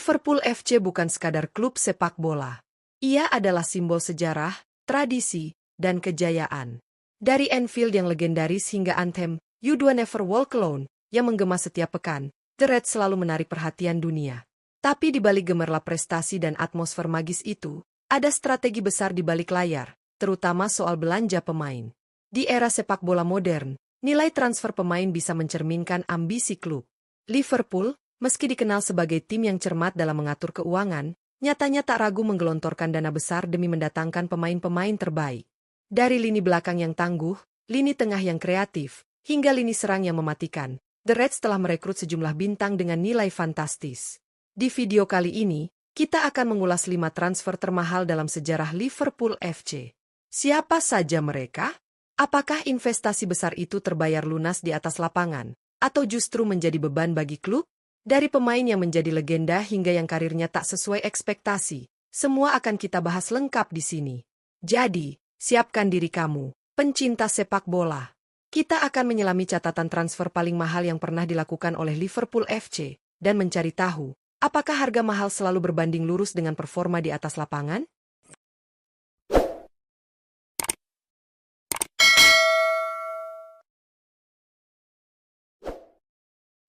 Liverpool FC bukan sekadar klub sepak bola. Ia adalah simbol sejarah, tradisi, dan kejayaan. Dari Anfield yang legendaris hingga anthem You Do Never Walk Alone yang menggema setiap pekan, The Reds selalu menarik perhatian dunia. Tapi di balik gemerlap prestasi dan atmosfer magis itu, ada strategi besar di balik layar, terutama soal belanja pemain. Di era sepak bola modern, nilai transfer pemain bisa mencerminkan ambisi klub. Liverpool, meski dikenal sebagai tim yang cermat dalam mengatur keuangan, nyatanya tak ragu menggelontorkan dana besar demi mendatangkan pemain-pemain terbaik. Dari lini belakang yang tangguh, lini tengah yang kreatif, hingga lini serang yang mematikan, The Reds telah merekrut sejumlah bintang dengan nilai fantastis. Di video kali ini, kita akan mengulas 5 transfer termahal dalam sejarah Liverpool FC. Siapa saja mereka? Apakah investasi besar itu terbayar lunas di atas lapangan, atau justru menjadi beban bagi klub? Dari pemain yang menjadi legenda hingga yang karirnya tak sesuai ekspektasi, semua akan kita bahas lengkap di sini. Jadi, siapkan diri kamu, pencinta sepak bola. Kita akan menyelami catatan transfer paling mahal yang pernah dilakukan oleh Liverpool FC, dan mencari tahu, apakah harga mahal selalu berbanding lurus dengan performa di atas lapangan?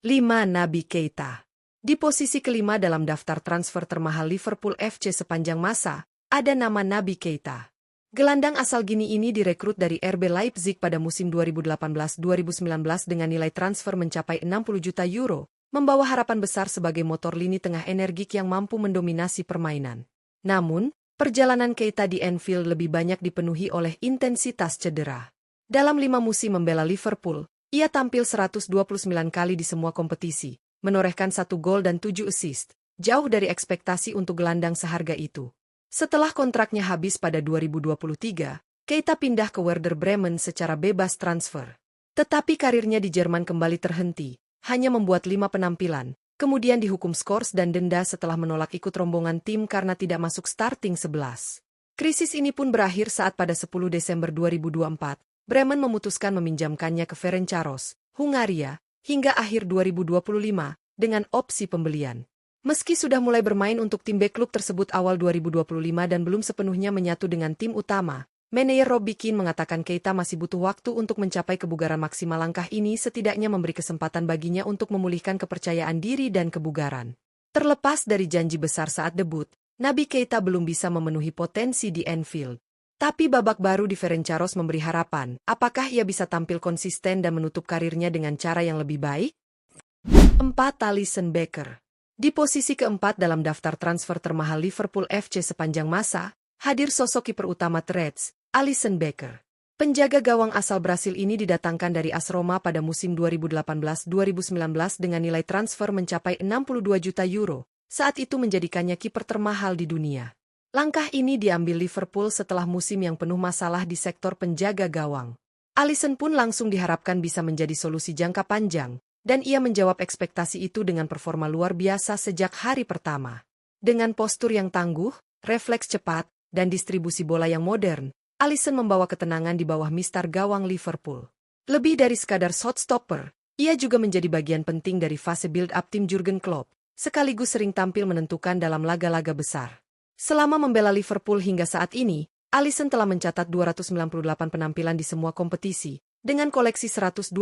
Lima. Naby Keita. Di posisi kelima dalam daftar transfer termahal Liverpool FC sepanjang masa, ada nama Naby Keita. Gelandang asal Gini ini direkrut dari RB Leipzig pada musim 2018-2019 dengan nilai transfer mencapai 60 juta euro, membawa harapan besar sebagai motor lini tengah energik yang mampu mendominasi permainan. Namun, perjalanan Keita di Anfield lebih banyak dipenuhi oleh intensitas cedera. Dalam 5 musim membela Liverpool, ia tampil 129 kali di semua kompetisi, menorehkan 1 gol dan 7 assist, jauh dari ekspektasi untuk gelandang seharga itu. Setelah kontraknya habis pada 2023, Keita pindah ke Werder Bremen secara bebas transfer. Tetapi karirnya di Jerman kembali terhenti, hanya membuat 5 penampilan, kemudian dihukum skors dan denda setelah menolak ikut rombongan tim karena tidak masuk starting 11. Krisis ini pun berakhir saat pada 10 Desember 2024, Bremen memutuskan meminjamkannya ke Ferencvaros, Hungaria, hingga akhir 2025, dengan opsi pembelian. Meski sudah mulai bermain untuk tim B klub tersebut awal 2025 dan belum sepenuhnya menyatu dengan tim utama, manajer Robbie Keane mengatakan Keita masih butuh waktu untuk mencapai kebugaran maksimal. Langkah ini setidaknya memberi kesempatan baginya untuk memulihkan kepercayaan diri dan kebugaran. Terlepas dari janji besar saat debut, Naby Keita belum bisa memenuhi potensi di Anfield. Tapi babak baru di Ferencvaros memberi harapan, apakah ia bisa tampil konsisten dan menutup karirnya dengan cara yang lebih baik? 4. Alisson Becker. Di posisi keempat dalam daftar transfer termahal Liverpool FC sepanjang masa, hadir sosok kiper utama The Reds, Alisson Becker. Penjaga gawang asal Brasil ini didatangkan dari AS Roma pada musim 2018-2019 dengan nilai transfer mencapai 62 juta euro, saat itu menjadikannya kiper termahal di dunia. Langkah ini diambil Liverpool setelah musim yang penuh masalah di sektor penjaga gawang. Alisson pun langsung diharapkan bisa menjadi solusi jangka panjang, dan ia menjawab ekspektasi itu dengan performa luar biasa sejak hari pertama. Dengan postur yang tangguh, refleks cepat, dan distribusi bola yang modern, Alisson membawa ketenangan di bawah mistar gawang Liverpool. Lebih dari sekadar shotstopper, ia juga menjadi bagian penting dari fase build-up tim Jurgen Klopp, sekaligus sering tampil menentukan dalam laga-laga besar. Selama membela Liverpool hingga saat ini, Alisson telah mencatat 298 penampilan di semua kompetisi, dengan koleksi 127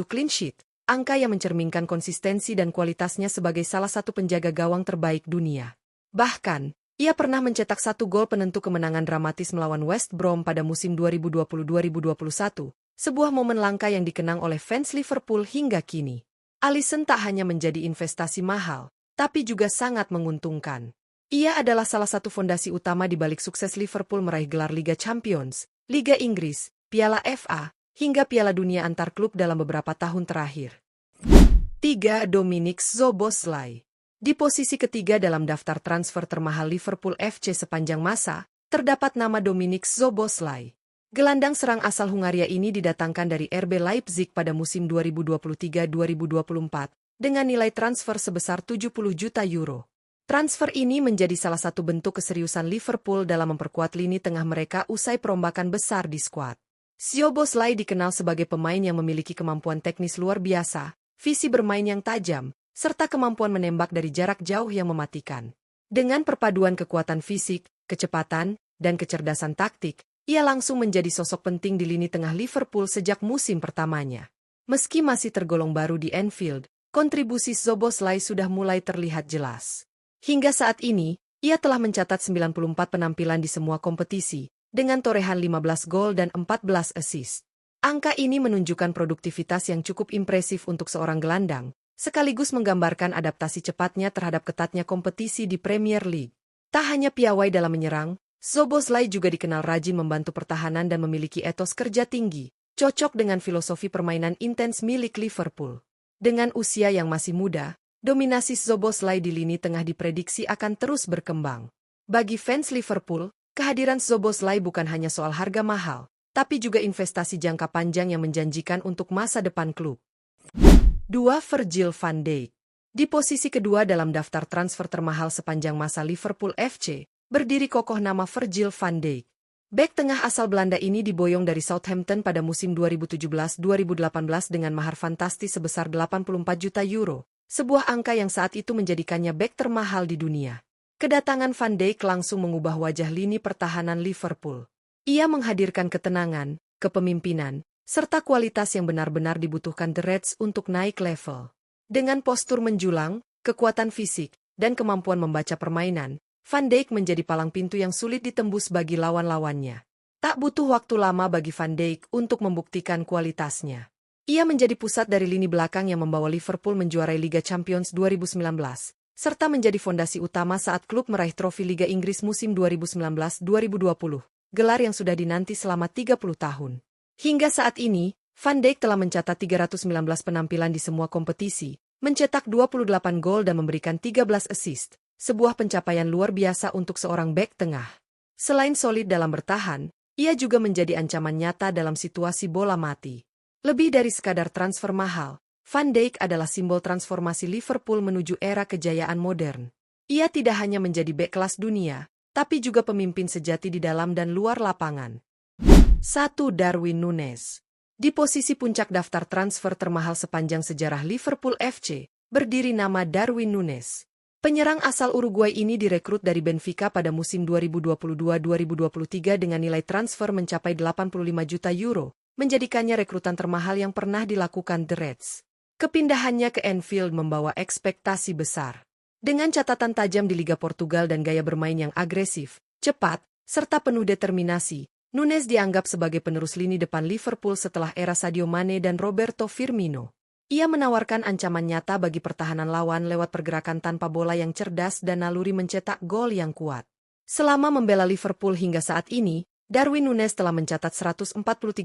clean sheet, angka yang mencerminkan konsistensi dan kualitasnya sebagai salah satu penjaga gawang terbaik dunia. Bahkan, ia pernah mencetak 1 gol penentu kemenangan dramatis melawan West Brom pada musim 2020-2021, sebuah momen langka yang dikenang oleh fans Liverpool hingga kini. Alisson tak hanya menjadi investasi mahal, tapi juga sangat menguntungkan. Ia adalah salah satu fondasi utama di balik sukses Liverpool meraih gelar Liga Champions, Liga Inggris, Piala FA, hingga Piala Dunia antar klub dalam beberapa tahun terakhir. 3. Dominik Szoboszlai. Di posisi ketiga dalam daftar transfer termahal Liverpool FC sepanjang masa, terdapat nama Dominik Szoboszlai. Gelandang serang asal Hungaria ini didatangkan dari RB Leipzig pada musim 2023-2024, dengan nilai transfer sebesar 70 juta euro. Transfer ini menjadi salah satu bentuk keseriusan Liverpool dalam memperkuat lini tengah mereka usai perombakan besar di skuad. Szoboszlai dikenal sebagai pemain yang memiliki kemampuan teknis luar biasa, visi bermain yang tajam, serta kemampuan menembak dari jarak jauh yang mematikan. Dengan perpaduan kekuatan fisik, kecepatan, dan kecerdasan taktik, ia langsung menjadi sosok penting di lini tengah Liverpool sejak musim pertamanya. Meski masih tergolong baru di Anfield, kontribusi Szoboszlai sudah mulai terlihat jelas. Hingga saat ini, ia telah mencatat 94 penampilan di semua kompetisi, dengan torehan 15 gol dan 14 assist. Angka ini menunjukkan produktivitas yang cukup impresif untuk seorang gelandang, sekaligus menggambarkan adaptasi cepatnya terhadap ketatnya kompetisi di Premier League. Tak hanya piawai dalam menyerang, Szoboszlai juga dikenal rajin membantu pertahanan dan memiliki etos kerja tinggi, cocok dengan filosofi permainan intens milik Liverpool. Dengan usia yang masih muda, dominasi Szoboszlai di lini tengah diprediksi akan terus berkembang. Bagi fans Liverpool, kehadiran Szoboszlai bukan hanya soal harga mahal, tapi juga investasi jangka panjang yang menjanjikan untuk masa depan klub. 2. Virgil van Dijk. Di posisi kedua dalam daftar transfer termahal sepanjang masa Liverpool FC, berdiri kokoh nama Virgil van Dijk. Bek tengah asal Belanda ini diboyong dari Southampton pada musim 2017-2018 dengan mahar fantastis sebesar 84 juta euro, sebuah angka yang saat itu menjadikannya bek termahal di dunia. Kedatangan Van Dijk langsung mengubah wajah lini pertahanan Liverpool. Ia menghadirkan ketenangan, kepemimpinan, serta kualitas yang benar-benar dibutuhkan The Reds untuk naik level. Dengan postur menjulang, kekuatan fisik, dan kemampuan membaca permainan, Van Dijk menjadi palang pintu yang sulit ditembus bagi lawan-lawannya. Tak butuh waktu lama bagi Van Dijk untuk membuktikan kualitasnya. Ia menjadi pusat dari lini belakang yang membawa Liverpool menjuarai Liga Champions 2019, serta menjadi fondasi utama saat klub meraih trofi Liga Inggris musim 2019-2020. Gelar yang sudah dinanti selama 30 tahun. Hingga saat ini, Van Dijk telah mencatat 319 penampilan di semua kompetisi, mencetak 28 gol dan memberikan 13 assist, sebuah pencapaian luar biasa untuk seorang bek tengah. Selain solid dalam bertahan, ia juga menjadi ancaman nyata dalam situasi bola mati. Lebih dari sekadar transfer mahal, Van Dijk adalah simbol transformasi Liverpool menuju era kejayaan modern. Ia tidak hanya menjadi bek kelas dunia, tapi juga pemimpin sejati di dalam dan luar lapangan. 1. Darwin Núñez. Di posisi puncak daftar transfer termahal sepanjang sejarah Liverpool FC, berdiri nama Darwin Núñez. Penyerang asal Uruguay ini direkrut dari Benfica pada musim 2022-2023 dengan nilai transfer mencapai 85 juta euro, menjadikannya rekrutan termahal yang pernah dilakukan The Reds. Kepindahannya ke Anfield membawa ekspektasi besar. Dengan catatan tajam di Liga Portugal dan gaya bermain yang agresif, cepat, serta penuh determinasi, Núñez dianggap sebagai penerus lini depan Liverpool setelah era Sadio Mane dan Roberto Firmino. Ia menawarkan ancaman nyata bagi pertahanan lawan lewat pergerakan tanpa bola yang cerdas dan naluri mencetak gol yang kuat. Selama membela Liverpool hingga saat ini, Darwin Núñez telah mencatat 143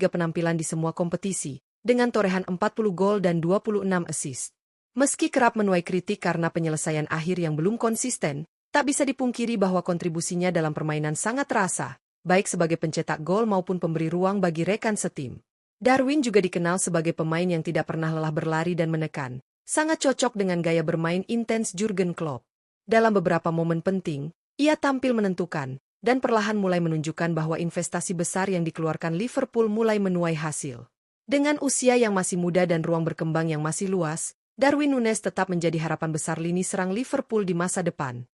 penampilan di semua kompetisi, dengan torehan 40 gol dan 26 assist. Meski kerap menuai kritik karena penyelesaian akhir yang belum konsisten, tak bisa dipungkiri bahwa kontribusinya dalam permainan sangat terasa, baik sebagai pencetak gol maupun pemberi ruang bagi rekan setim. Darwin juga dikenal sebagai pemain yang tidak pernah lelah berlari dan menekan, sangat cocok dengan gaya bermain intens Jurgen Klopp. Dalam beberapa momen penting, ia tampil menentukan, dan perlahan mulai menunjukkan bahwa investasi besar yang dikeluarkan Liverpool mulai menuai hasil. Dengan usia yang masih muda dan ruang berkembang yang masih luas, Darwin Núñez tetap menjadi harapan besar lini serang Liverpool di masa depan.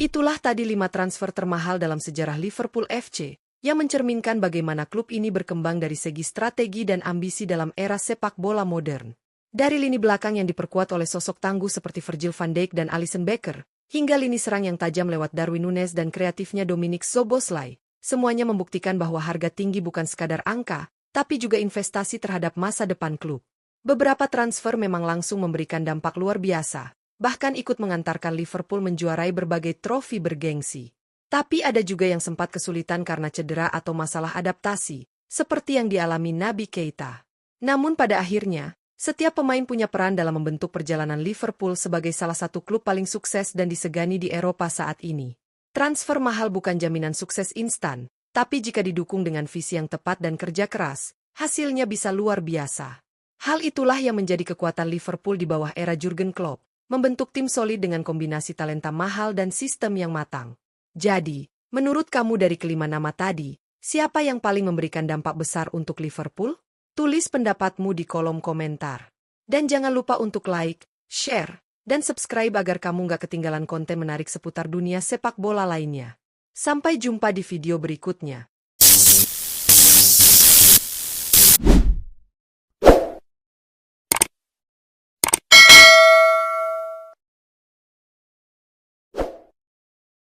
Itulah tadi 5 transfer termahal dalam sejarah Liverpool FC, yang mencerminkan bagaimana klub ini berkembang dari segi strategi dan ambisi dalam era sepak bola modern. Dari lini belakang yang diperkuat oleh sosok tangguh seperti Virgil van Dijk dan Alisson Becker, hingga lini serang yang tajam lewat Darwin Núñez dan kreatifnya Dominic Szoboszlai, semuanya membuktikan bahwa harga tinggi bukan sekadar angka, tapi juga investasi terhadap masa depan klub. Beberapa transfer memang langsung memberikan dampak luar biasa, bahkan ikut mengantarkan Liverpool menjuarai berbagai trofi bergengsi. Tapi ada juga yang sempat kesulitan karena cedera atau masalah adaptasi, seperti yang dialami Naby Keita. Namun pada akhirnya, setiap pemain punya peran dalam membentuk perjalanan Liverpool sebagai salah satu klub paling sukses dan disegani di Eropa saat ini. Transfer mahal bukan jaminan sukses instan, tapi jika didukung dengan visi yang tepat dan kerja keras, hasilnya bisa luar biasa. Hal itulah yang menjadi kekuatan Liverpool di bawah era Jurgen Klopp, membentuk tim solid dengan kombinasi talenta mahal dan sistem yang matang. Jadi, menurut kamu dari kelima nama tadi, siapa yang paling memberikan dampak besar untuk Liverpool? Tulis pendapatmu di kolom komentar. Dan jangan lupa untuk like, share, dan subscribe agar kamu nggak ketinggalan konten menarik seputar dunia sepak bola lainnya. Sampai jumpa di video berikutnya.